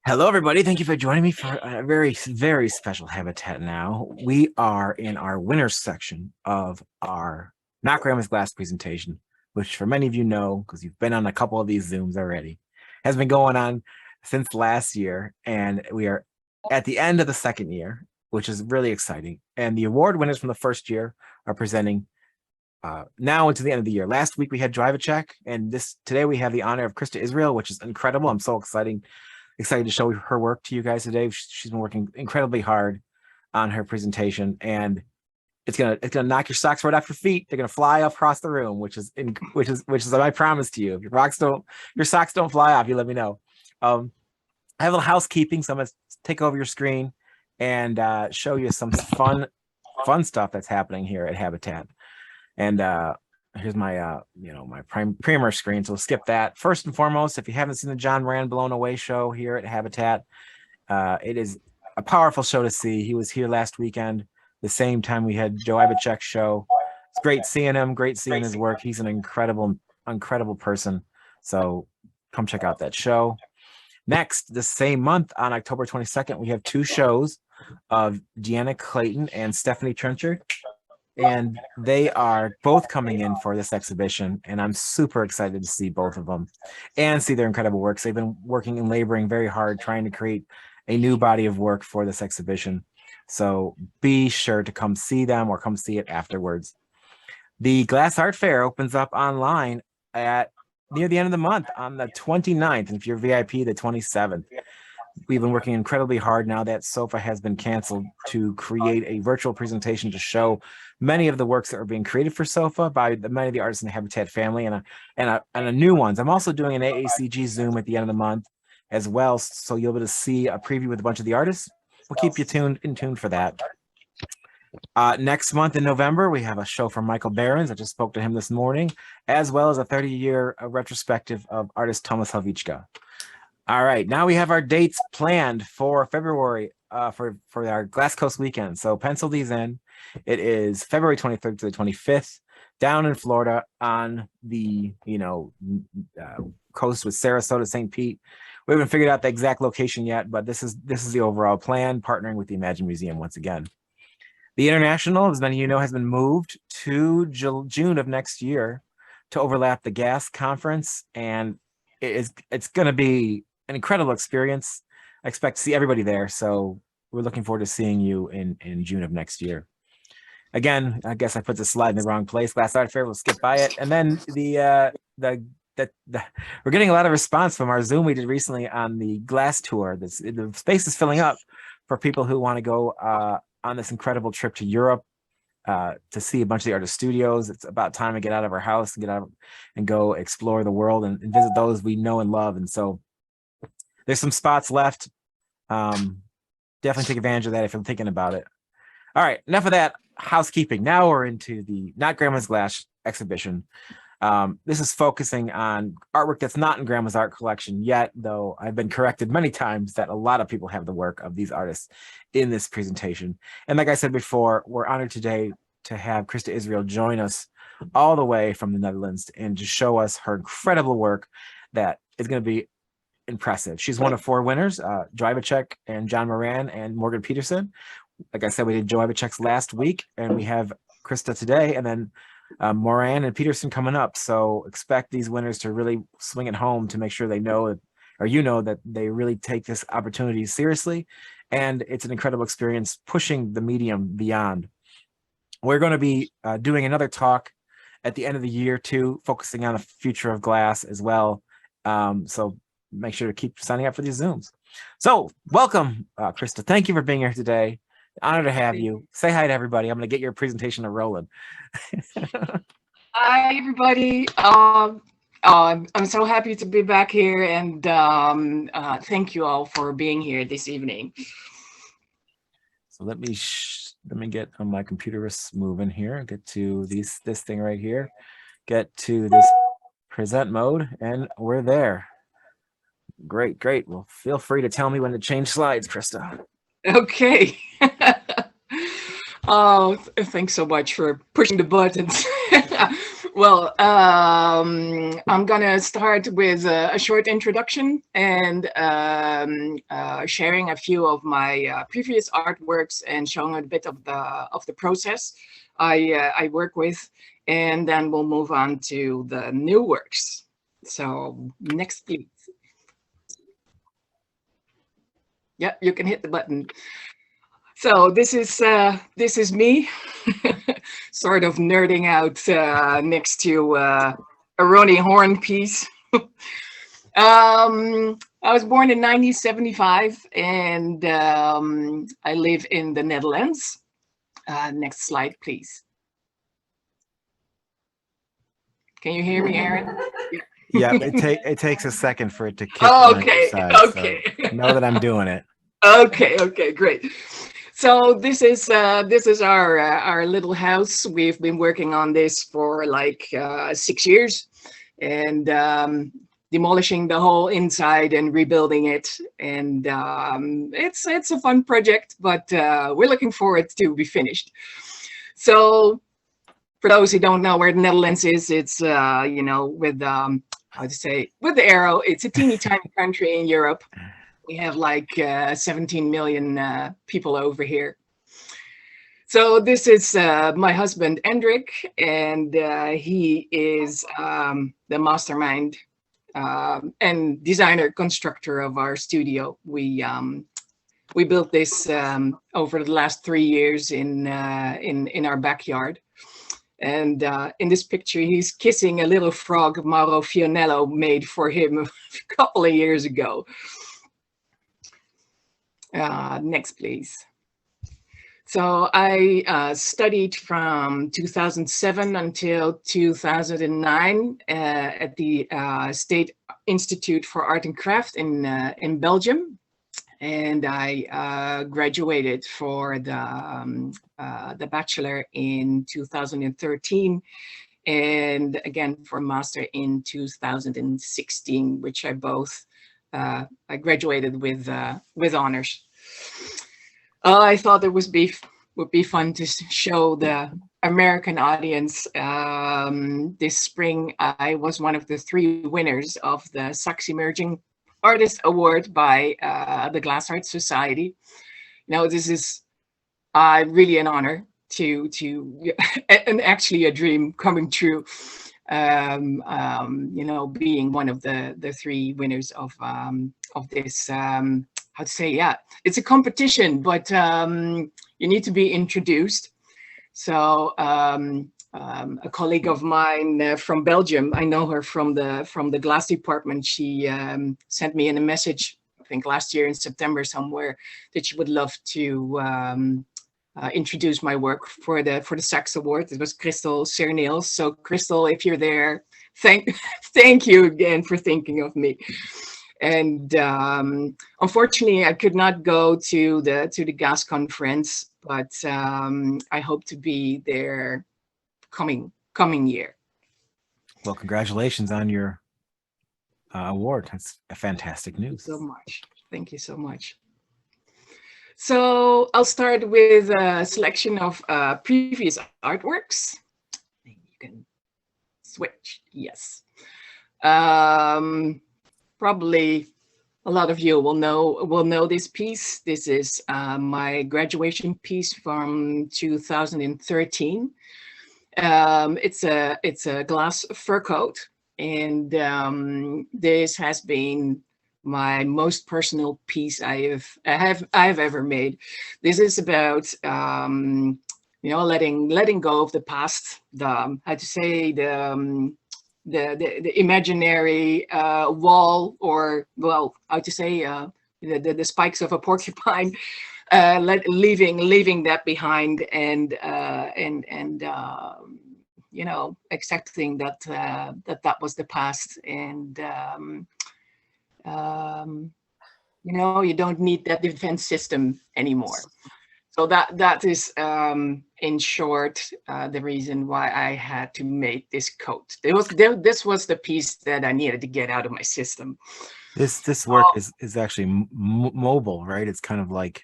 Hello, everybody. Thank you for joining me for a very, very special Habitat now. We are in our winners section of our Not Grandma's Glass presentation, which for many of you know, because you've been on a couple of these Zooms already, has been going on since last year. And we are at the end of the second year, which is really exciting. And the award winners from the first year are presenting now into the end of the year. Last week we had Ivacic, and today we have the honor of Krista Israel, which is incredible. I'm so excited to show her work to you guys today. She's been working incredibly hard on her presentation, and it's gonna knock your socks right off your feet. They're gonna fly across the room, which is my promise to you. If your socks don't fly off, you let me know. I have a little housekeeping, so I'm gonna take over your screen and show you some fun stuff that's happening here at Habitat. And here's my my primer screen, so we'll skip that. First and foremost, if you haven't seen the John Moran Blown Away show here at Habitat, it is a powerful show to see. He was here last weekend, the same time we had Joe Ivacek's show. It's great seeing him, great seeing his work. He's an incredible person. So come check out that show. Next, the same month on October 22nd, we have two shows of Deanna, Clayton, and Stephanie Trenchard. And they are both coming in for this exhibition, and I'm super excited to see both of them and see their incredible works. They've been working and laboring very hard trying to create a new body of work for this exhibition. So be sure to come see them or come see it afterwards. The Glass Art Fair opens up online at near the end of the month on the 29th, and if you're VIP, the 27th. We've been working incredibly hard now that SOFA has been canceled to create a virtual presentation to show many of the works that are being created for SOFA by many of the artists in the Habitat family and a new ones. I'm also doing an AACG Zoom at the end of the month as well, so you'll be able to see a preview with a bunch of the artists. We'll keep you in tune for that. Next month in November, we have a show from Michael Behrens. I just spoke to him this morning, as well as a 30-year retrospective of artist Thomas Helvichka. All right, now we have our dates planned for February for our Glass Coast weekend. So pencil these in. It is February 23rd to the 25th down in Florida on the coast with Sarasota, St. Pete. We haven't figured out the exact location yet, but this is the overall plan, partnering with the Imagine Museum once again. The International, as many of you know, has been moved to June of next year to overlap the GAS conference, and it's going to be an incredible experience. I expect to see everybody there, so we're looking forward to seeing you in June of next year. Again, I guess I put the slide in the wrong place. Glass Art Fair, we'll skip by it. And then we're getting a lot of response from our Zoom we did recently on the glass tour. The space is filling up for people who want to go on this incredible trip to Europe to see a bunch of the artist studios. It's about time to get out of our house and get out and go explore the world and visit those we know and love. And so there's some spots left. Definitely take advantage of that if you're thinking about it. All right, enough of that housekeeping. Now we're into the Not Grandma's Glass exhibition. This is focusing on artwork that's not in Grandma's art collection yet, though I've been corrected many times that a lot of people have the work of these artists in this presentation. And like I said before, we're honored today to have Krista Israel join us all the way from the Netherlands and to show us her incredible work that is going to be impressive. She's one of four winners, Joe Ivacec and John Moran and Morgan Peterson. Like I said, we did Joe Ivacek's last week, and we have Krista today, and then Moran and Peterson coming up. So expect these winners to really swing it home to make sure they know, or that they really take this opportunity seriously. And it's an incredible experience pushing the medium beyond. We're going to be doing another talk at the end of the year too, focusing on the future of glass as well. So make sure to keep signing up for these Zooms. So welcome, Krista. Thank you for being here today. Honor to have you. Say hi to everybody. I'm going to get your presentation rolling. Hi, everybody. I'm so happy to be back here, and thank you all for being here this evening. So let me get on my computer moving here. Get to this thing right here. Get to this present mode, and we're there. Great. Well, feel free to tell me when to change slides, Krista. Okay. Oh, thanks so much for pushing the buttons. Well, I'm gonna start with a short introduction and sharing a few of my previous artworks and showing a bit of the process I work with, and then we'll move on to the new works. So next, please. Yeah, you can hit the button. So this is me, sort of nerding out next to a Ronnie Horn piece. I was born in 1975, and I live in the Netherlands. Next slide, please. Can you hear me, Aaron? Yeah, it takes a second for it to kick Oh, on your okay, side. okay. So know that I'm doing it. Okay, great. So this is our little house. We've been working on this for like 6 years, and demolishing the whole inside and rebuilding it. And it's a fun project, but we're looking forward to be finished. So for those who don't know where the Netherlands is, it's you know, with how to say, with the arrow, it's a teeny tiny country in Europe. We have like 17 million people over here. So this is my husband, Hendrik, and he is the mastermind and designer constructor of our studio. We built this over the last 3 years in our backyard. And in this picture, he's kissing a little frog Mauro Fionello made for him a couple of years ago. Next, please. So I studied from 2007 until 2009 at the State Institute for Art and Craft in Belgium, and I graduated for the bachelor in 2013, and again for master in 2016, which I both I graduated with honors. I thought it would be fun to show the American audience. This spring, I was one of the 3 winners of the Sax Emerging Artist Award by the Glass Art Society. Now, this is really an honor to and actually a dream coming true. You know, being one of the 3 winners of this. How to say, yeah, it's a competition, but you need to be introduced. So a colleague of mine from Belgium, I know her from the glass department. She sent me in a message, I think last year in September somewhere, that she would love to introduce my work for the Sax Award. It was Krista Isreal. So Crystal, if you're there, thank you again for thinking of me. And unfortunately, I could not go to the GAS conference, but I hope to be there coming year. Well, congratulations on your award. That's a fantastic news. So much. Thank you so much. So I'll start with a selection of previous artworks. You can switch. Yes. Probably a lot of you will know this piece. This is my graduation piece from 2013. It's a glass fur coat, and this has been my most personal piece I've ever made. This is about you know, letting go of the past. How to say, the imaginary wall, or well, how to say, the spikes of a porcupine, leaving that behind, and you know, accepting that that was the past, and you know, you don't need that defense system anymore. So that is, in short, the reason why I had to make this coat. This was the piece that I needed to get out of my system. This work is actually mobile, right? It's kind of like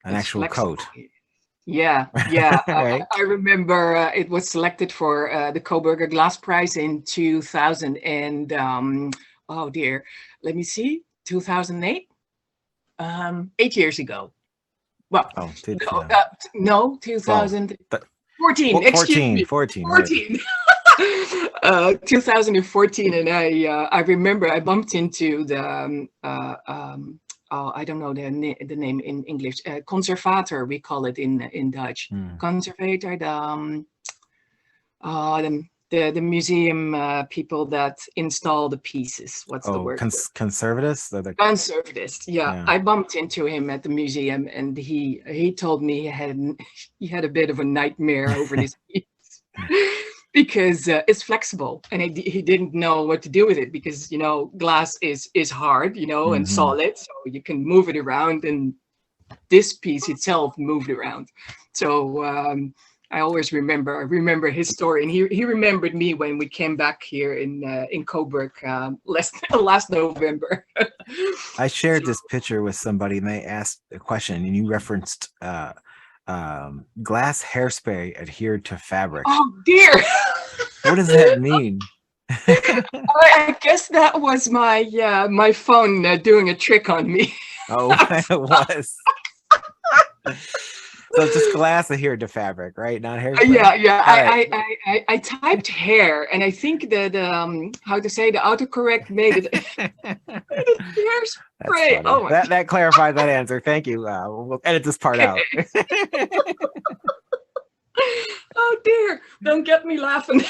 an actual coat. Yeah, yeah. Right? I remember it was selected for the Coburger Glass Prize in 2000 and oh dear, let me see, 2008, 8 years ago. Well, Oh, did no, yeah. no, Well, 2014. Excuse 14, me, 14, right? 14. 2014, and I remember I bumped into the oh, I don't know the name in English. Conservator, we call it in Dutch. Hmm. Conservator, the museum people that install the pieces. What's the Oh, word for it? conservatists? Conservatist. Yeah, Yeah. I bumped into him at the museum, and he told me he had a bit of a nightmare over this piece because it's flexible, and he didn't know what to do with it because glass is hard, and Hmm. solid, so you can move it around, and this piece itself moved around. So I always remember his story, and he remembered me when we came back here in Coburg last November. I shared So, this picture with somebody and they asked a question and you referenced glass hairspray adhered to fabric. oh dear. What does that mean? I guess that was my phone doing a trick on me. Oh, it was. So it's just glass adhered to fabric, right? Not hairspray. Yeah, yeah. All right. I typed hair, and I think that how to say the autocorrect made it That's hairspray. funny. Oh my That clarifies that answer. Thank you. We'll edit this part out. oh dear! Don't get me laughing.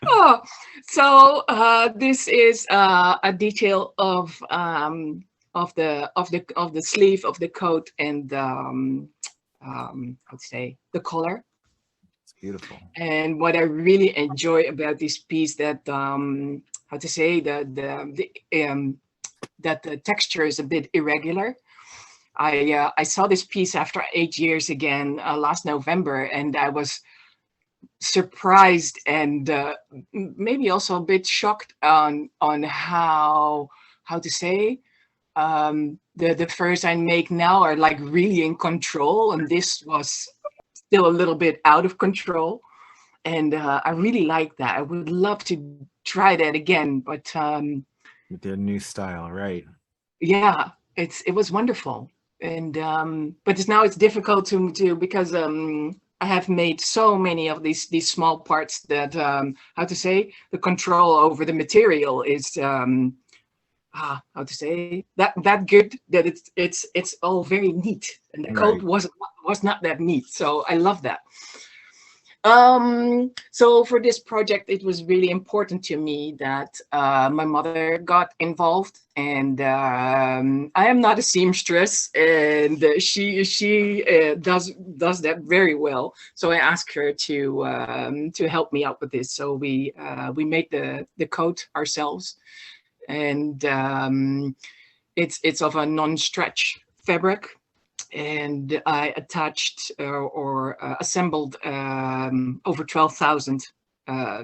Oh, so this is a detail of the sleeve of the coat and how to say the collar. It's beautiful. And what I really enjoy about this piece that how to say that the texture is a bit irregular. I saw this piece after 8 years again last November, and I was surprised and maybe also a bit shocked on how to say the furs I make now are like really in control, and this was still a little bit out of control. And I really like that. I would love to try that again, but With their new style, right? yeah, it was wonderful. And but it's difficult to because I have made so many of these small parts that how to say the control over the material is how to say that good that it's all very neat, and the Right. coat was not that neat, so I love that. So for this project, it was really important to me that my mother got involved, and I am not a seamstress, and she does that very well. So I asked her to help me out with this. So we made the coat ourselves, and it's of a non-stretch fabric, and I attached or assembled over 12,000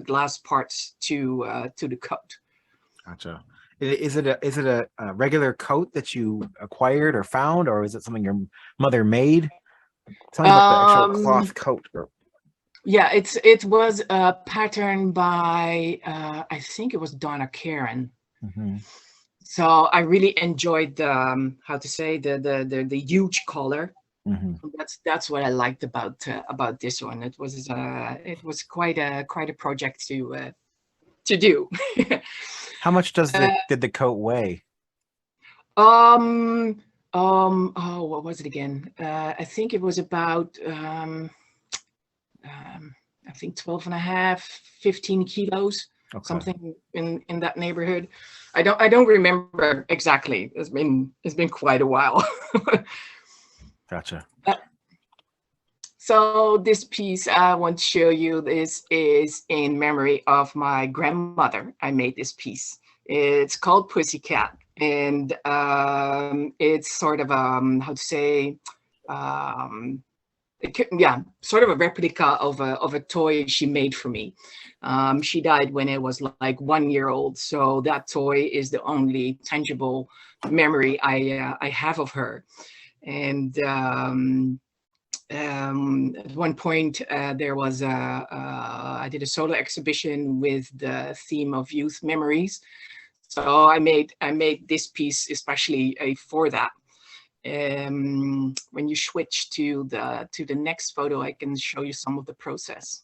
glass parts to the coat. Gotcha. Is it a regular coat that you acquired or found, or is it something your mother made? Tell me about the actual Um, cloth coat. yeah, it was a pattern by I think it was Donna Karen. Mhm. So I really enjoyed the how to say the huge collar. Mhm. That's what I liked about this one. It was quite a project to do. How much uh, did the coat weigh? um oh, what was it again? I think it was about I think 12 and a half, 15 kilos, Okay. something in that neighborhood. I don't remember exactly. It's been quite a while. Gotcha. So this piece I want to show you, this is in memory of my grandmother. I made this piece. It's called Pussycat, and it's sort of how to say, um, yeah, sort of a replica of a toy she made for me. She died when I was like 1 year old, so that toy is the only tangible memory I have of her. And At one point, there was I did a solo exhibition with the theme of youth memories. So I made this piece especially for that. When you switch to the next photo, I can show you some of the process.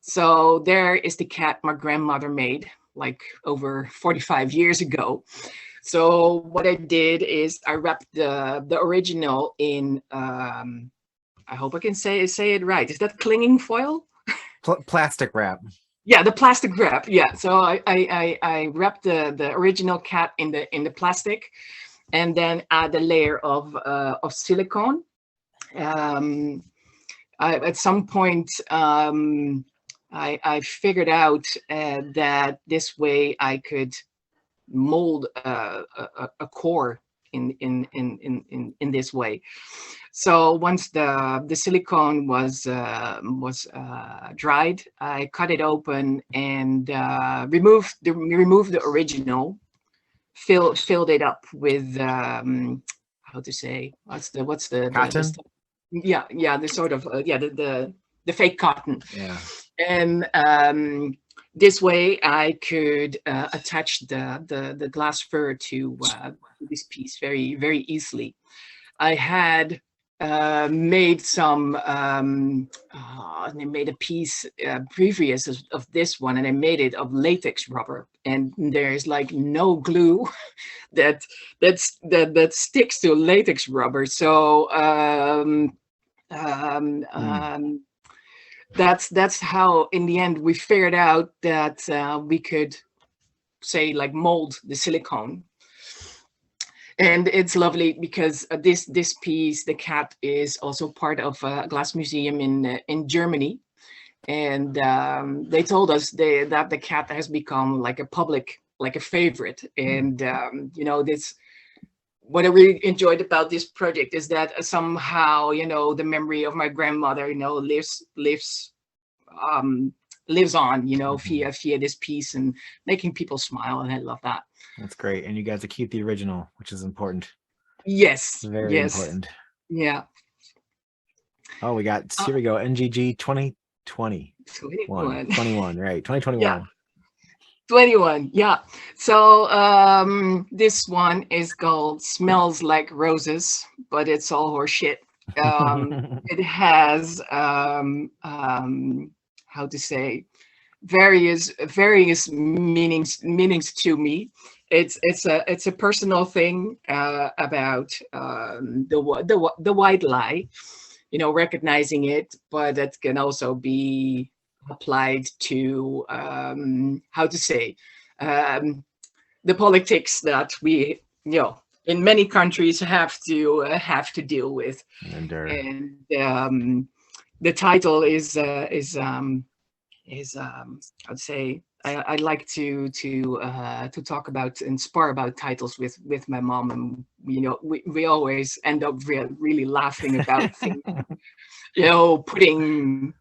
So there is the cat my grandmother made like over 45 years ago. So what I did is I wrapped the original in I hope I can say it right. Is that clinging foil? Plastic wrap. Yeah, the plastic wrap. Yeah. So I wrapped the original cat in the plastic, and then add a layer of silicone. At some point, I figured out that this way I could mold a core in this way. So once the silicone was dried, I cut it open and removed the original, filled it up with how to say, what's Cotton? the sort of the fake cotton. Yeah. And this way I could attach the glass fur to this piece very, very easily. I had made some I made a piece previous of this one, and I made it of latex rubber, and there's like no glue that sticks to latex rubber. So that's how in the end we figured out that we could say like mold the silicone. And it's lovely because this piece, the cat, is also part of a glass museum in Germany, and they told us that the cat has become like a favorite. And this, what I really enjoyed about this project is that somehow the memory of my grandmother lives on via this piece and making people smile, and I love that. That's great. And you guys will keep the original, which is important. Yes. Very important. Yeah. Oh, here we go. NGG 2020. 21, right. 2021. Yeah. 21. Yeah. So this one is called Smells Like Roses, but it's all horse shit. It has how to say, various meanings to me. It's a personal thing about the white lie, recognizing it, but it can also be applied to how to say, the politics that we in many countries have to deal with. And the title is I'd say I like to talk about and spar about titles with my mom, and we always end up really laughing about things,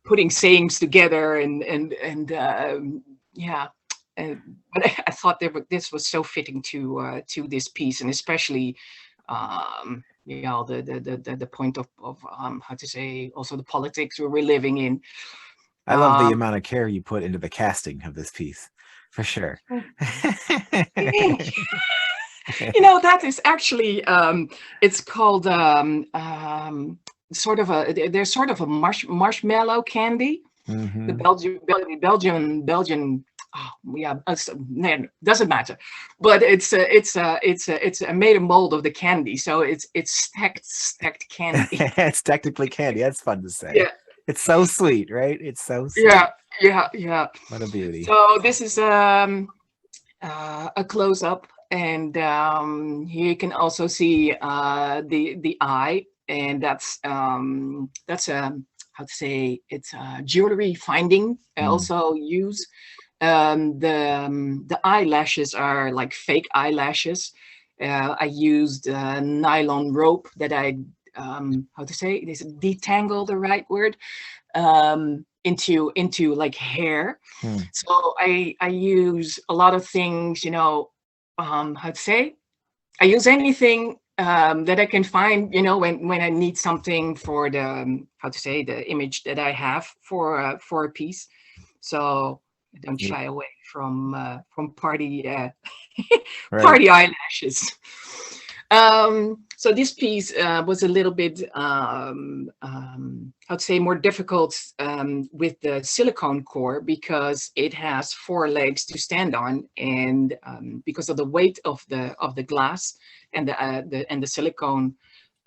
putting sayings together and yeah. But I thought this was so fitting to this piece, and especially the point of how to say, also the politics we're living in. I love the amount of care you put into the casting of this piece, for sure. That is actually it's called sort of a marshmallow candy. Mm-hmm. The Belgian. Oh, yeah, doesn't matter, but it's a made a mold of the candy, so it's stacked candy. It's technically candy. That's fun to say. Yeah. It's so sweet, right? It's so sweet. Yeah. What a beauty. So this is a close-up, and here you can also see the eye, and that's how to say, it's jewelry finding. I also use the eyelashes are like fake eyelashes. I used nylon rope that I how to say, is detangle the right word, into like hair. So I use a lot of things, how to say, I use anything that I can find, when I need something for the how to say, the image that I have for a piece. So I don't You- shy away from party right. party eyelashes. So this piece was a little bit, how to say, more difficult with the silicone core, because it has 4 legs to stand on, and because of the weight of the glass and the silicone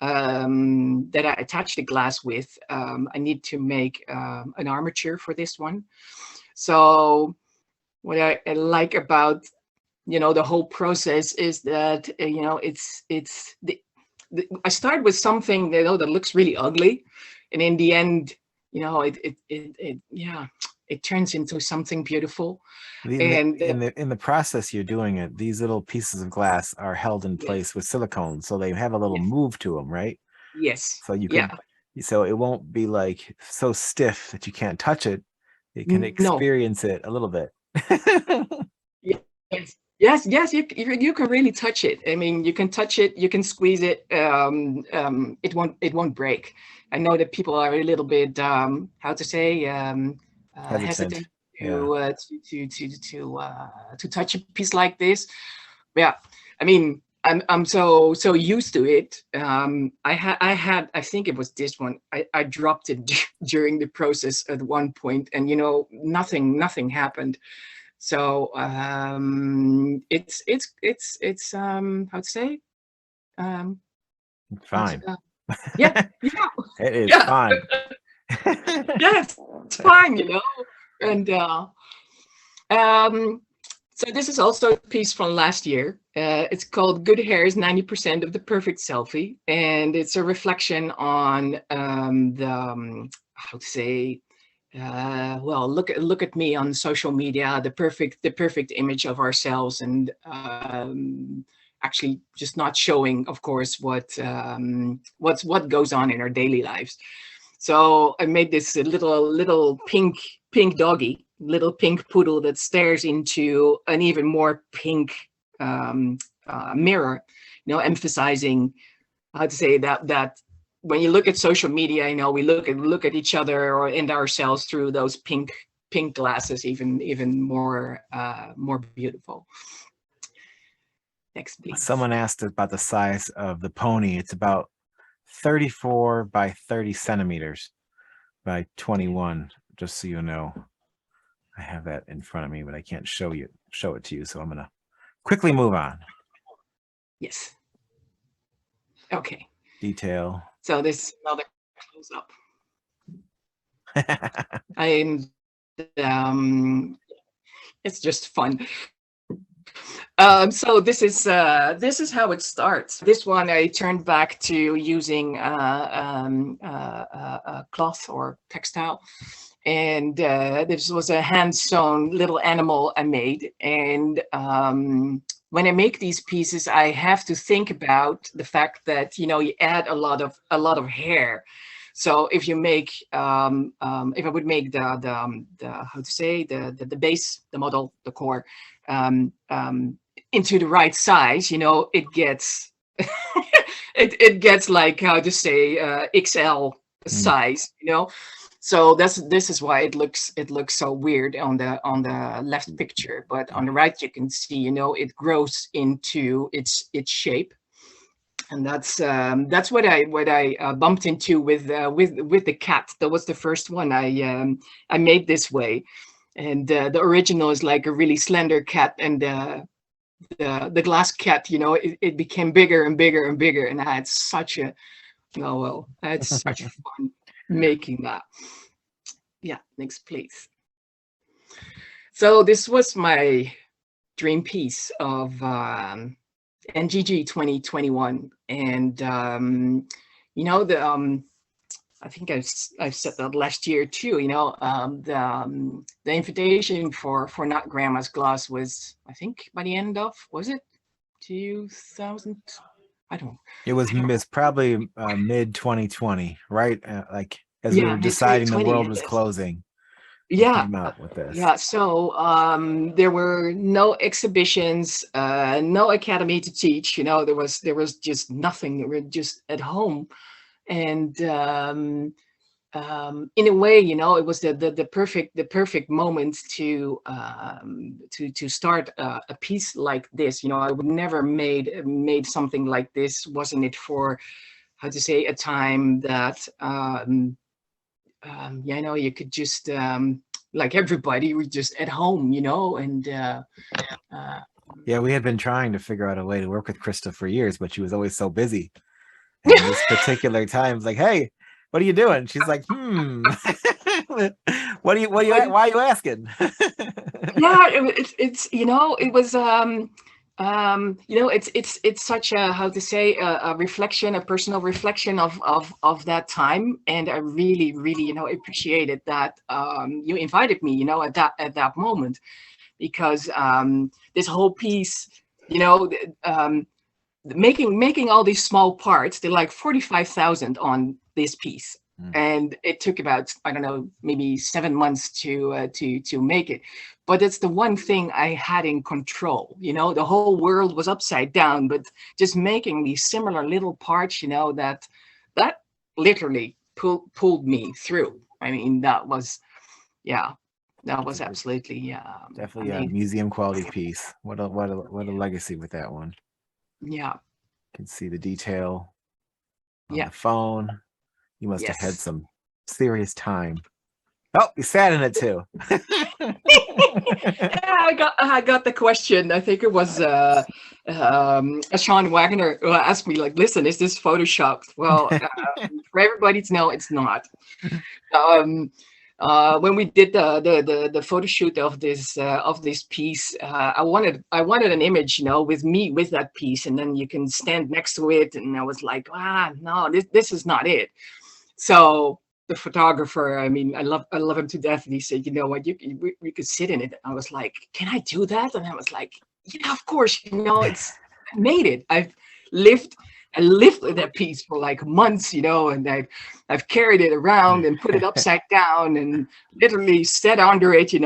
that I attach the glass with, I need to make an armature for this one. So what I like about the whole process is that it's I start with something that looks really ugly, and in the end, it turns into something beautiful. And In the process you're doing it, these little pieces of glass are held in yes, place with silicone, so they have a little yes, move to them, right? yes, So you yeah, could, so it won't be like so stiff that you can't touch it. You can no, experience it a little bit. yes, yes. You can really touch it. I mean, you can touch it, you can squeeze it. It won't break. I know that people are a little bit, how to say, Hesitant. hesitant Yeah. to touch a piece like this. Yeah, I mean, I'm so used to it. I think it was this one. I dropped it during the process at one point, and nothing happened. So it's how to say, um it's, Fine. yeah, yeah, It is yeah, fine. yes, it's fine, and um so this is also a piece from last year. It's called "Good Hair is 90% of the Perfect Selfie," and it's a reflection on how to say, well, look at me on social media, the perfect image of ourselves, and actually just not showing, of course, what goes on in our daily lives. So I made this little pink doggy, little pink poodle that stares into an even more pink um, mirror, emphasizing how to say that when you look at social media, we look at each other or and ourselves through those pink glasses, even more beautiful. Next, please. Someone asked about the size of the pony. It's about 34 by 30 centimeters by 21, just so you know. I have that in front of me, but I can't show it to you. So I'm gonna quickly move on. Yes. Okay. Detail. So this is another close up. I'm it's just fun. So this is how it starts. This one I turned back to using cloth or textile, and this was a hand sewn little animal I made. And when I make these pieces, I have to think about the fact that you add a lot of hair. So if I would make the how to say, the base, the model, the core, um, um, into the right size, it gets it gets like, how to say, XL Mm. size. So this is why it looks so weird on the left picture, but on the right you can see, it grows into its shape. And that's what I bumped into with the cat. That was the first one I made this way, and the original is like a really slender cat, and the glass cat, it became bigger and bigger and bigger, and I had such fun making that. Yeah, next please. So this was my dream piece of NGG 2021, and the I think I've said that last year too. The invitation for Not Grandma's Glass was, I think, by the end of, was it 2000? I don't. It was I don't. probably mid 2020, right? Like as we Yeah, were mid deciding the 2020, world I was guess. closing. you Yeah. came out with this. Yeah, so there were no exhibitions, no academy to teach. There was just nothing. We were just at home, and in a way, it was the perfect moment to start a piece like this. I would never made something like this, wasn't it, for how to say, a time that you could just like everybody were just at home, and uh, Yeah, we had been trying to figure out a way to work with Krista for years, but she was always so busy. And this particular time, it's like, hey, what are you doing? She's like, why are you asking? yeah, it was it's such a, how to say, a reflection, a personal reflection of that time, and I really really appreciated that you invited me, at that moment, because this whole piece, making all these small parts, they're like 45,000 on this piece. And it took about, I don't know, maybe 7 months to make it. But it's the one thing I had in control. The whole world was upside down, but just making these similar little parts, that literally pulled me through. I mean, that was, yeah, that was absolutely Definitely a amazing. museum quality piece. What a legacy with that one. Yeah, You can see the detail on yeah, the phone. You must have had yes. some serious time. Oh, you sat in it too. Yeah, I got the question. I think it was Sean Wagner who asked me, like, listen, is this photoshopped? Well, for everybody to know, it's not. Um, when we did the photo shoot of this piece, I wanted an image, with me with that piece, and then you can stand next to it. And I was like, no, this is not it. So the photographer, I mean, I love him to death. And he said, you know what, we could sit in it. I was like, can I do that? And I was like, yeah, of course. I made it. Lived I lived with that piece for like months, and I've carried it around and put it upside down and literally sat under it, to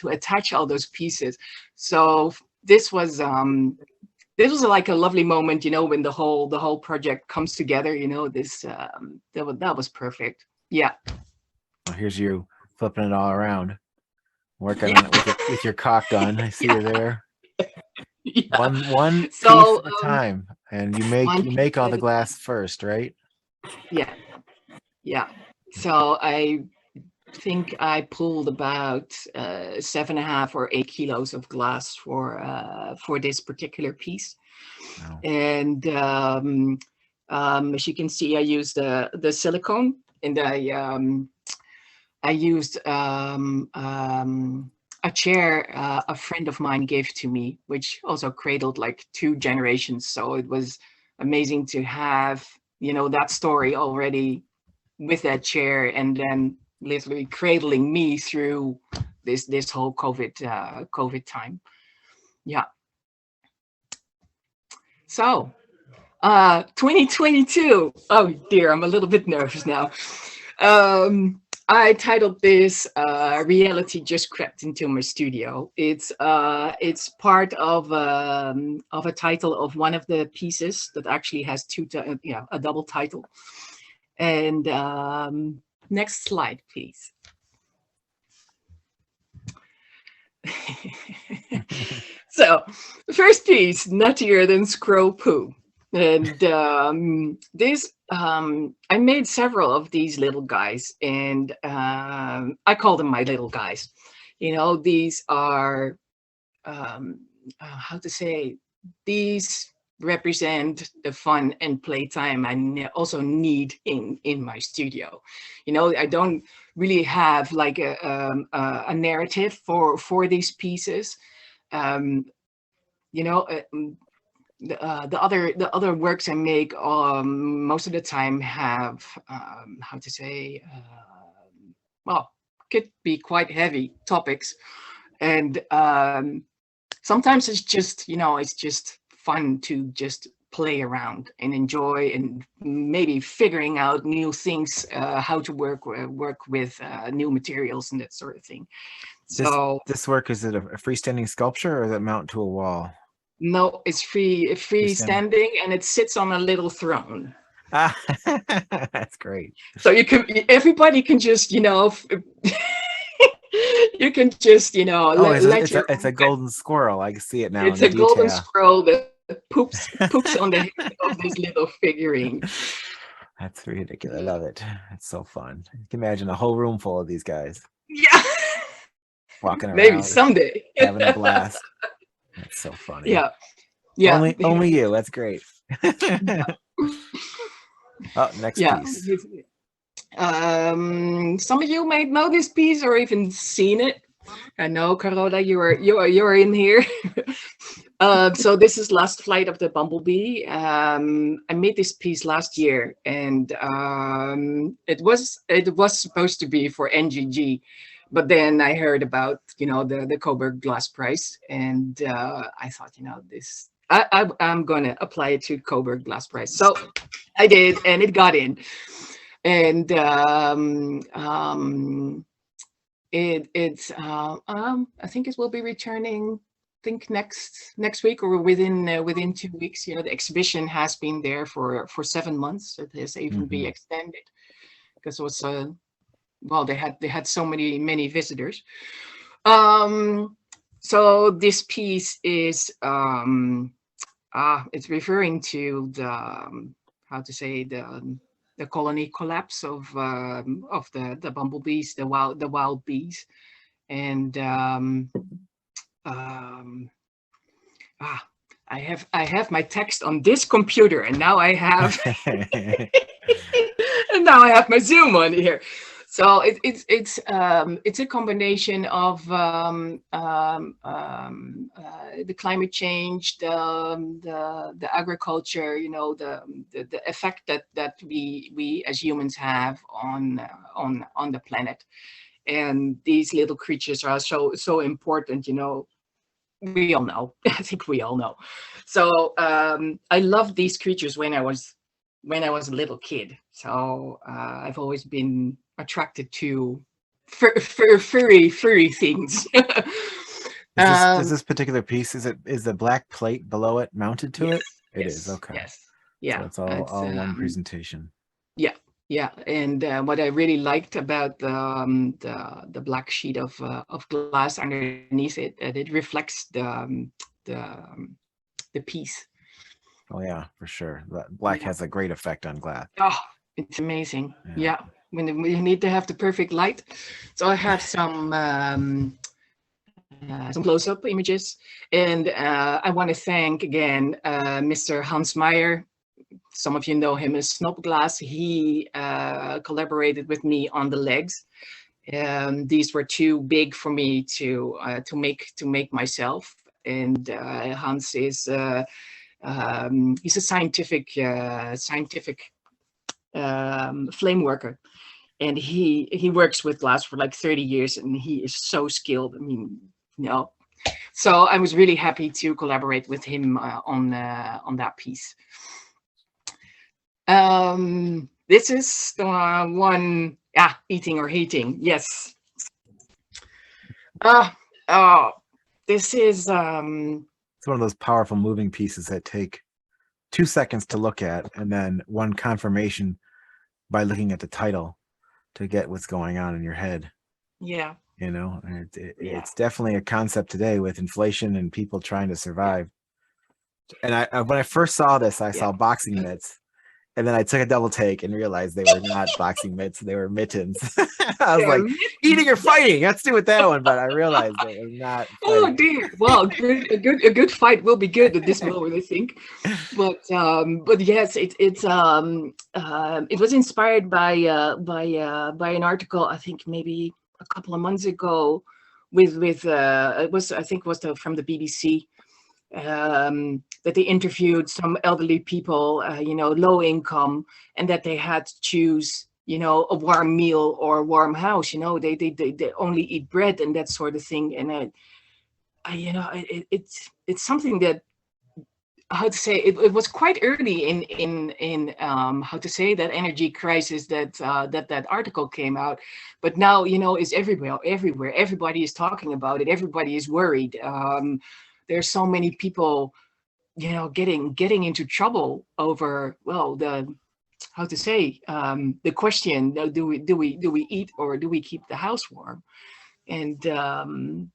attach all those pieces. So this was like a lovely moment, when the whole project comes together. This that was perfect. Yeah. Well, here's you flipping it all around, working Yeah. on it with your cock gun. I see you there. Yeah. One piece So at a time, and you one piece make all at the a glass first, right? yeah, yeah. So I think I pulled about 7.5 or 8 kilos of glass for this particular piece. Wow. And as you can see, I used the silicone, and I used a chair a friend of mine gave to me, which also cradled like 2 generations. So it was amazing to have, that story already with that chair, and then literally cradling me through this whole COVID time. Yeah. So 2022. Oh dear, I'm a little bit nervous now. I titled this "Reality Just Crept Into My Studio." It's part of a title of one of the pieces that actually has a double title. And next slide, please. So, the first piece, nuttier than squirrel poo. And I made several of these little guys, and I call them my little guys. These are, how to say, these represent the fun and playtime I also need in my studio. I don't really have like a narrative for these pieces. um, you know uh, mm, the other works I make most of the time have, how to say, well, could be quite heavy topics. And sometimes it's just fun to just play around and enjoy, and maybe figuring out new things, how to work with new materials and that sort of thing. So This work, is it a freestanding sculpture or is it mount to a wall? no, it's freestanding, and it sits on a little throne. Ah, that's great. So everybody can just, you can just, Oh, it's a golden squirrel. I can see it now in it's the a golden detail. squirrel that poops on the head of this little figurine. That's ridiculous. I love it. It's so fun. You can imagine a whole room full of these guys Yeah. walking around, Maybe someday. having a blast. That's so funny. Yeah. Yeah. Only you. That's great. Oh, next piece. Some of you might know this piece or even seen it. I know, Carola, you're in here. So this is Last Flight of the Bumblebee. I made this piece last year, and it was supposed to be for NGG, but then I heard about the Coburg Glass Prize, and I thought I'm gonna apply it to Coburg Glass Prize. So I did, and it got in, and I think it will be returning. I think next week or within 2 weeks. The exhibition has been there for 7 months. It has even been extended because it was they had so many visitors. So this piece is it's referring to the colony collapse of the bumblebees, the wild bees, and I have my text on this computer, and now I have and now I have my Zoom on here. So it's a combination of the climate change, the agriculture, the effect that we as humans have on the planet, and these little creatures are so important. We all know. I think we all know. So I loved these creatures when I was a little kid. So I've always been attracted to furry things. Is this particular piece, is the black plate below it mounted to it? It is, okay. Yes. Yeah. So it's all one presentation. Yeah. Yeah, and what I really liked about the black sheet of glass underneath it, that it reflects the piece. Oh yeah, for sure. Black has a great effect on glass. Oh, it's amazing. Yeah. When we need to have the perfect light. So I have some close-up images, and I want to thank again Mr. Hans Meyer. Some of you know him as Snopglass. He collaborated with me on the legs. These were too big for me to make myself. And Hans is he's a scientific flame worker, and he works with glass for like 30 years, and he is so skilled. I mean, So I was really happy to collaborate with him on that piece. This is the one, eating or hating. Yes. This is it's one of those powerful moving pieces that take 2 seconds to look at, and then one confirmation by looking at the title to get what's going on in your head. Yeah. It's definitely a concept today with inflation and people trying to survive. And when I first saw this, I saw boxing mitts. And then I took a double take and realized they were not boxing mitts; they were mittens. I was like, "Eating or fighting? Let's do it that one." But I realized it was not. Fighting. Oh dear! Well, a good fight will be good at this moment, I think. But yes, it was inspired by an article, I think maybe a couple of months ago, with it was, I think, from the BBC. That they interviewed some elderly people, low income, and that they had to choose, a warm meal or a warm house. They only eat bread and that sort of thing. And it's something that how to say it was quite early in how to say that energy crisis that that article came out, but now it's everywhere. Everybody is talking about it. Everybody is worried. There's so many people getting into trouble over, well, the how to say the question, do we eat or do we keep the house warm? And Yeah, it's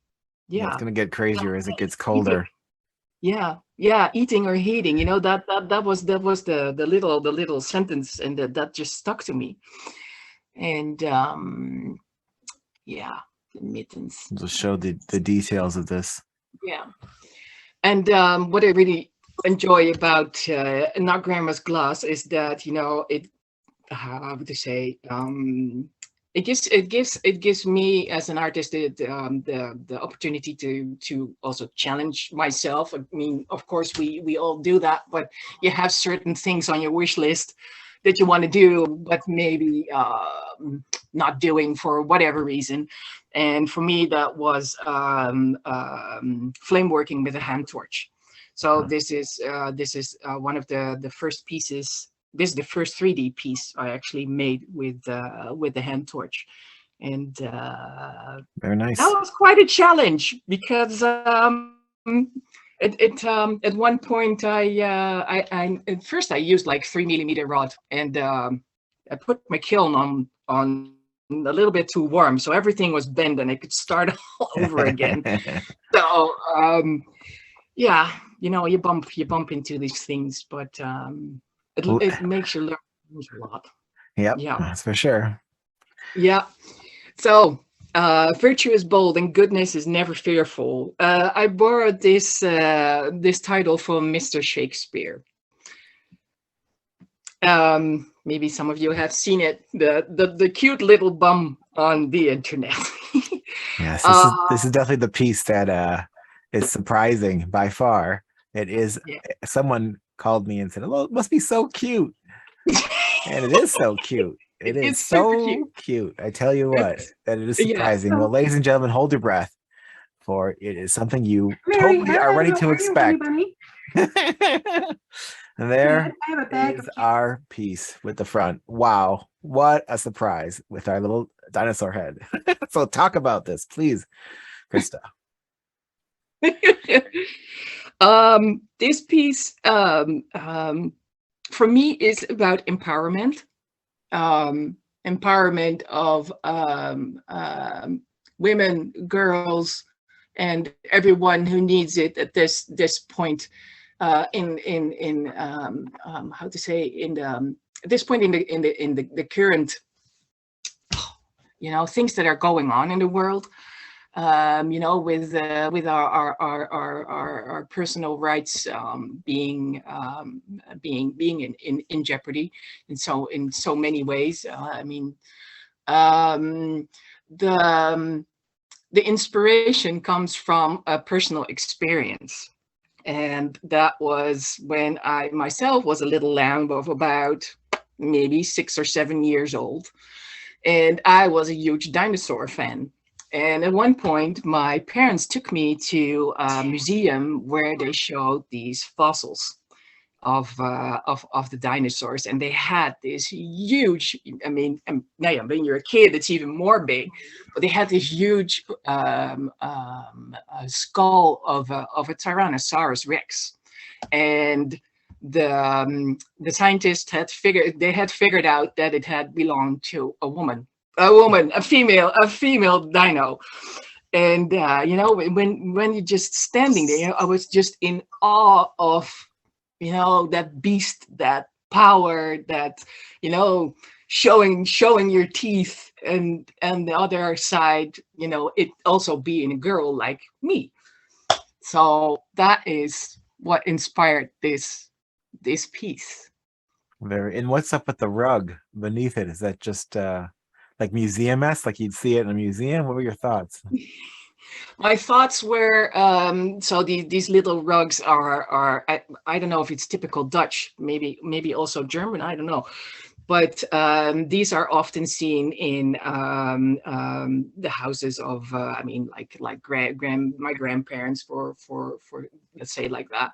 yeah, gonna get crazier as it gets eating, colder. yeah, eating or heating, that was the little sentence, and that just stuck to me. And yeah, the mittens. We'll just show the details of this. Yeah. And what I really enjoy about Not Grandma's Glass is that it, how would I say, it gives me as an artist the opportunity to also challenge myself. I mean, of course, we all do that, but you have certain things on your wish list that you want to do, but maybe not doing for whatever reason. And for me, that was flame working with a hand torch. So this is one of the first pieces. This is the first 3D piece I actually made with the hand torch, and Very that nice. was quite a challenge because at one point I at first I used like 3 millimeter rod, and I put my kiln on a little bit too warm, so everything was bent and I could start all over again. So yeah, you bump into these things, but it makes you learn a lot. Yep, Yeah, that's for sure. yeah. So, virtue is bold and goodness is never fearful. I borrowed this title from Mr. Shakespeare. Maybe some of you have seen it. The cute little bum on the internet. Yes, uh, this is definitely the piece that is surprising by far. It is. yeah. Someone called me and said, "Oh, it must be so cute," and it is so cute. It is It's super so cute. cute. I tell you what, It's that it is yeah. surprising. Well, So, ladies and gentlemen, hold your breath, for it is something you Mary, totally are ready how to are you, honey expect. bunny? And Good. there I have a bag is of our piece with the front. Wow, what a surprise with our little dinosaur head. So talk about this, please, Krista. this piece for me is about empowerment. Empowerment of women, girls, and everyone who needs it at this point in how to say in the at this point in the current things that are going on in the world, with our personal rights being in jeopardy in so many ways. I mean, um, the the inspiration comes from a personal experience. And that was when I myself was a little lamb of about maybe 6 or 7 years old. And I was a huge dinosaur fan. And at one point, my parents took me to a museum where they showed these fossils of the dinosaurs, and they had this huge. I mean, now when you're a kid, it's even more big, but they had this huge skull of a Tyrannosaurus Rex, and the scientists had figured out that it had belonged to a female dino. And when you're just standing there, I was just in awe of that beast, that power, that you know showing your teeth, and the other side, it also being a girl like me. So that is what inspired this piece. Very. And what's up with the rug beneath it? Is that just like museum-esque, like you'd see it in a museum? What were your thoughts? My thoughts were, so these little rugs are I don't know if it's typical Dutch, maybe also German, I don't know, but these are often seen in the houses of I mean, like my grandparents, for let's say like that.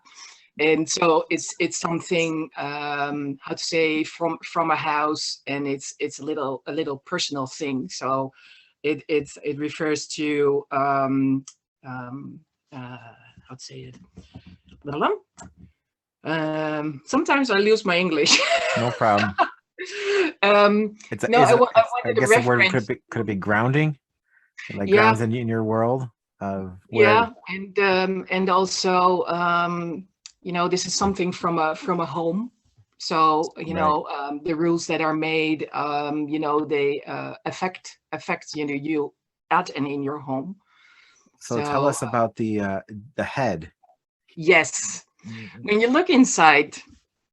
And so it's something, how to say, from a house, and it's a little personal thing. So it refers to how to say it. Sometimes I lose my English. No problem. It's No, is it, I I wanted a guess the word reference. could it be grounding? It, like, Yeah, grounds in your world of where. yeah, and also, this is something from a home. So, Right. the rules that are made, they affect you at and in your home. So tell So, us about the head. yes, when you look inside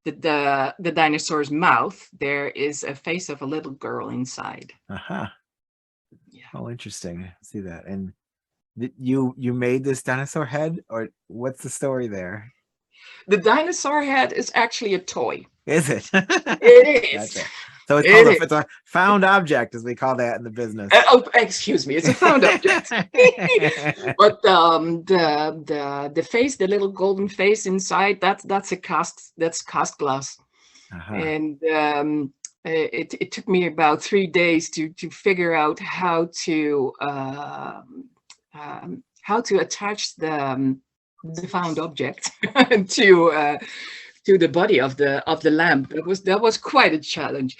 the dinosaur's mouth, there is a face of a little girl inside. Uh-huh. Yeah. Oh, interesting. See that. And you made this dinosaur head, or what's the story there? The dinosaur head is actually a toy. Is it? It is. Gotcha. So it's called It is. it's a found object, as we call that in the business. Oh, excuse me. It's a found object. But the face, the little golden face inside, that's cast glass. Uh-huh. And it took me about 3 days to figure out how to attach the found object to to the body of the lamp. That was quite a challenge,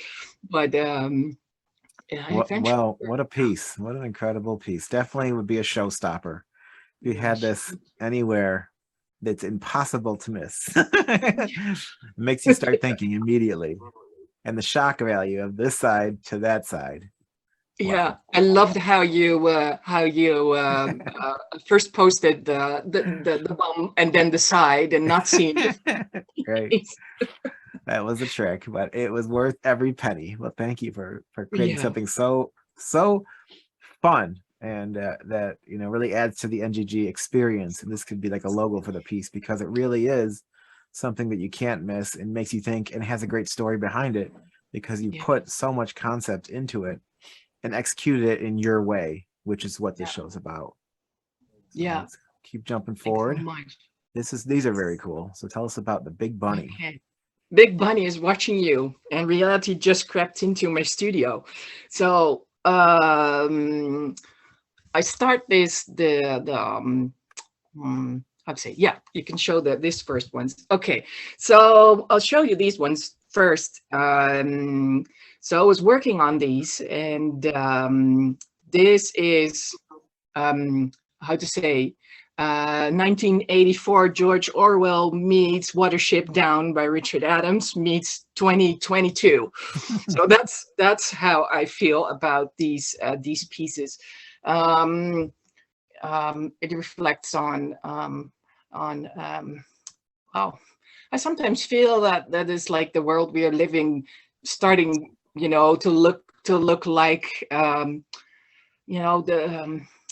but yeah, eventually. What a piece. What an incredible piece. Definitely would be a showstopper. If you had Yes. this anywhere, that's impossible to miss. Makes you start thinking immediately. And the shock value of this side to that side. Yeah, Wow. I loved how you first posted the bum and then the side and not seeing the Great. face. That was a trick, but it was worth every penny. Well, thank you for creating Yeah, something so fun, and that really adds to the NGG experience. And this could be like a logo for the piece, because it really is something that you can't miss and makes you think, and has a great story behind it, because you yeah, put so much concept into it and executed it in your way, which is what this yeah, show's about. So yeah. let's keep jumping Thanks so forward. much. These are very cool. So tell us about the big bunny. Okay. Big Bunny is watching you, and reality just crept into my studio. So I start how to say, yeah, you can show this first ones. Okay, so I'll show you these ones first. So I was working on these, and this is how to say, 1984 George Orwell meets Watership Down by Richard Adams meets 2022. So that's how I feel about these pieces. Um, it reflects on oh, I sometimes feel that is like the world we are living, starting, to look like, the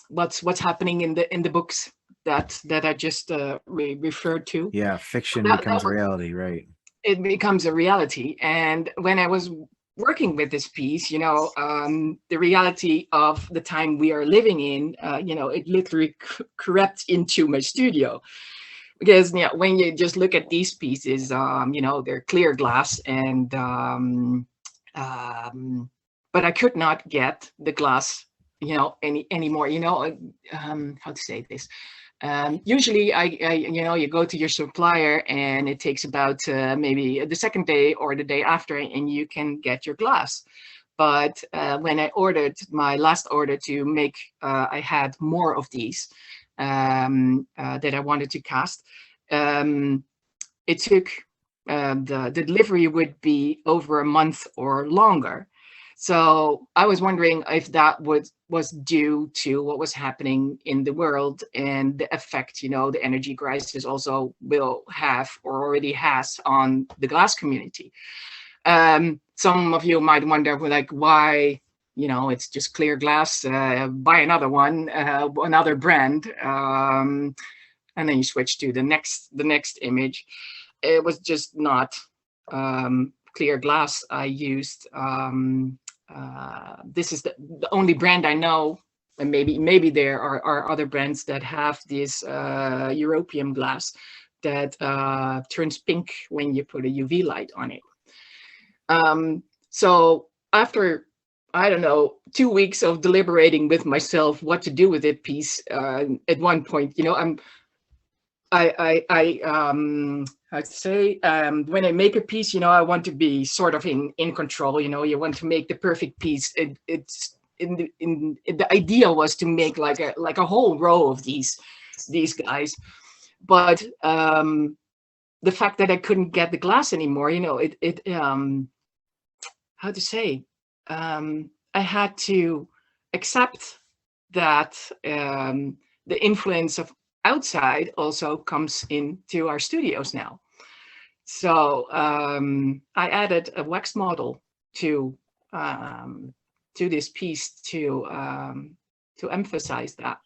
what's happening in the books that I just referred to. Yeah, fiction That becomes reality, right? it becomes a reality. And when I was working with this piece, the reality of the time we are living in, it literally crept into my studio. Because when you just look at these pieces, they're clear glass, and but I could not get the glass, anymore. How to say this? Usually, you go to your supplier, and it takes about maybe the second day or the day after, and you can get your glass. But when I ordered my last order to make, I had more of these that I wanted to cast. It took the delivery would be over a month or longer. So I was wondering if that was due to what was happening in the world, and the effect, the energy crisis also will have, or already has, on the glass community. Some of you might wonder, like, why, it's just clear glass, buy another one, another brand, and then you switch to the next image. It was just not clear glass. I used this is the only brand I know, and maybe there are other brands that have this European glass that turns pink when you put a UV light on it. So after, I don't know, 2 weeks of deliberating with myself what to do with that piece, at one point, you know, how to say, when I make a piece, you know, I want to be sort of in control. You know, you want to make the perfect piece. The idea was to make like a whole row of these guys, but the fact that I couldn't get the glass anymore, you know, how to say, I had to accept that the influence of outside also comes into our studios now. So I added a wax model to this piece to emphasize that,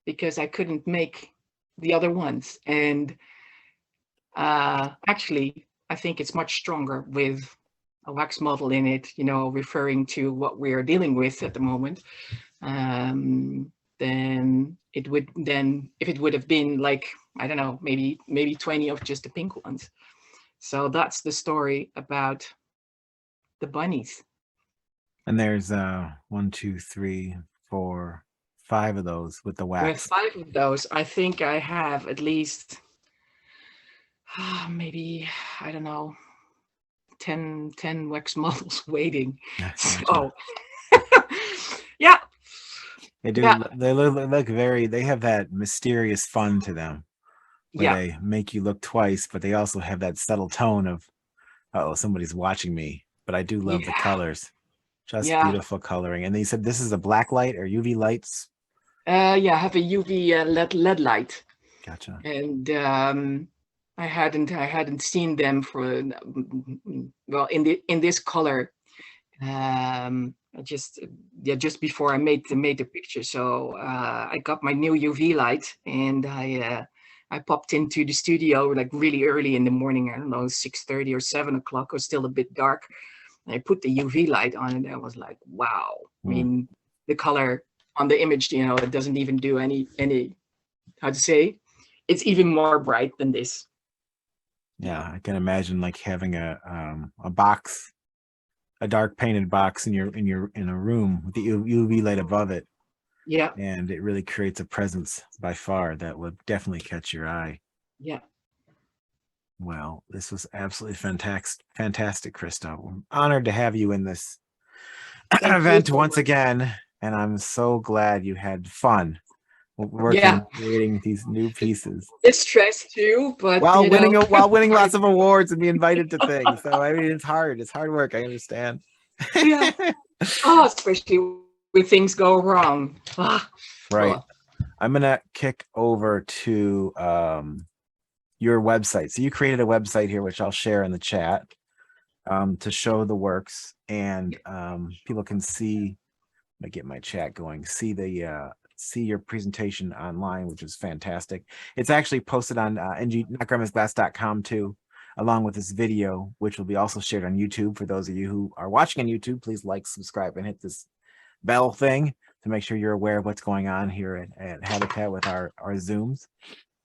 because I couldn't make the other ones. And actually, I think it's much stronger with a wax model in it, you know, referring to what we're dealing with at the moment. Then it would, then if it would have been like, I don't know, maybe 20 of just the pink ones. So that's the story about the bunnies. And there's 1, 2, 3, 4, 5 of those with the wax. With 5 of those, I think I have at least maybe, I don't know, 10 wax models waiting. So yeah. They do. Yeah. They look very, they have that mysterious fun to them, where Yeah. they make you look twice, but they also have that subtle tone of, oh, somebody's watching me. But I do love the colors. Just beautiful coloring. And they said this is a black light or UV lights? Yeah, I have a UV LED light. Gotcha. And I hadn't seen them for, well, in this color. Just before I made the picture. So I got my new UV light, and I popped into the studio like really early in the morning. I don't know, 6:30 or 7 o'clock. It was still a bit dark. And I put the UV light on, and I was like, wow. I mean, the color on the image, you know, it doesn't even do any how to say, it's even more bright than this. Yeah, I can imagine like having a box, a dark painted box in a room with the UV light above it. Yeah. And it really creates a presence by far that would definitely catch your eye. Yeah. Well, this was absolutely fantastic, Krista. I'm honored to have you in this event once again, and I'm so glad you had fun working, creating these new pieces. It's stress too, but while winning lots of awards and be invited to things. So I mean, it's hard work. I understand. Yeah. Oh, especially when things go wrong. Right. I'm gonna kick over to your website. So you created a website here, which I'll share in the chat, to show the works, and people can see. Let me get my chat going. See your presentation online, which is fantastic. It's actually posted on notgrandmasglass.com too, along with this video, which will be also shared on YouTube. For those of you who are watching on YouTube, please like, subscribe, and hit this bell thing to make sure you're aware of what's going on here at Habatat with our Zooms.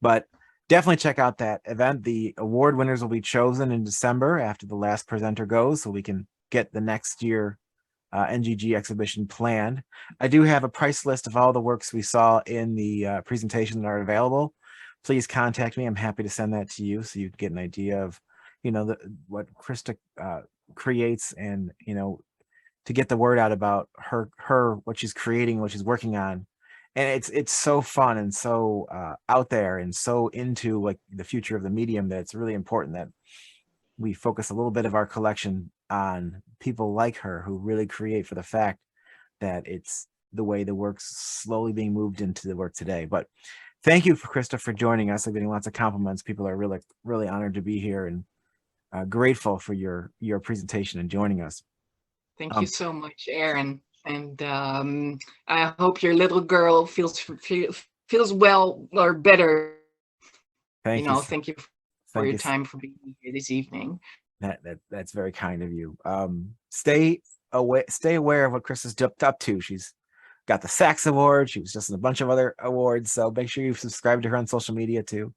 But definitely check out that event. The award winners will be chosen in December after the last presenter goes, so we can get the next year NGG exhibition planned. I do have a price list of all the works we saw in the presentation that are available. Please contact me. I'm happy to send that to you so you can get an idea of, you know, what Krista creates, and, you know, to get the word out about her what she's creating, what she's working on. And it's so fun and so out there and so into like the future of the medium that it's really important that we focus a little bit of our collection on people like her who really create for the fact that it's the way the work's slowly being moved into the work today. But thank you, Krista, for joining us. I'm getting lots of compliments. People are really, really honored to be here and grateful for your presentation and joining us. Thank you so much, Aaron. And I hope your little girl feels well or better. Thank you for your time, for being here this evening. That's very kind of you. Stay aware of what Krista's up to. She's got the Sax Award. She was just in a bunch of other awards. So make sure you subscribe to her on social media too.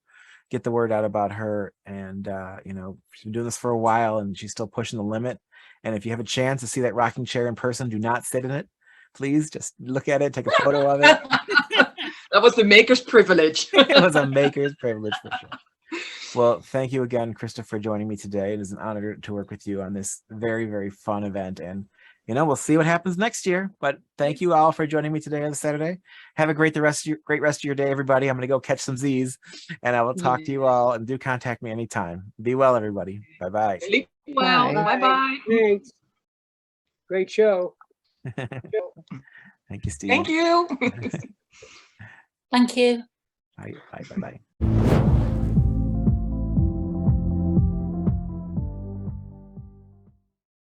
get the word out about her. And you know, she's been doing this for a while and she's still pushing the limit. And if you have a chance to see that rocking chair in person, do not sit in it. Please just look at it, take a photo of it. That was the maker's privilege. It was a maker's privilege for sure. Well, thank you again, Krista, for joining me today. It is an honor to work with you on this very, very fun event. And, you know, we'll see what happens next year. But thank you all for joining me today on Saturday. Have a great rest of your day, everybody. I'm going to go catch some Z's, and I will talk to you all. And do contact me anytime. Be well, everybody. Bye-bye. Sleep well. Bye-bye. Thanks. Great show. Thank you, Steve. Thank you. Thank you. Bye.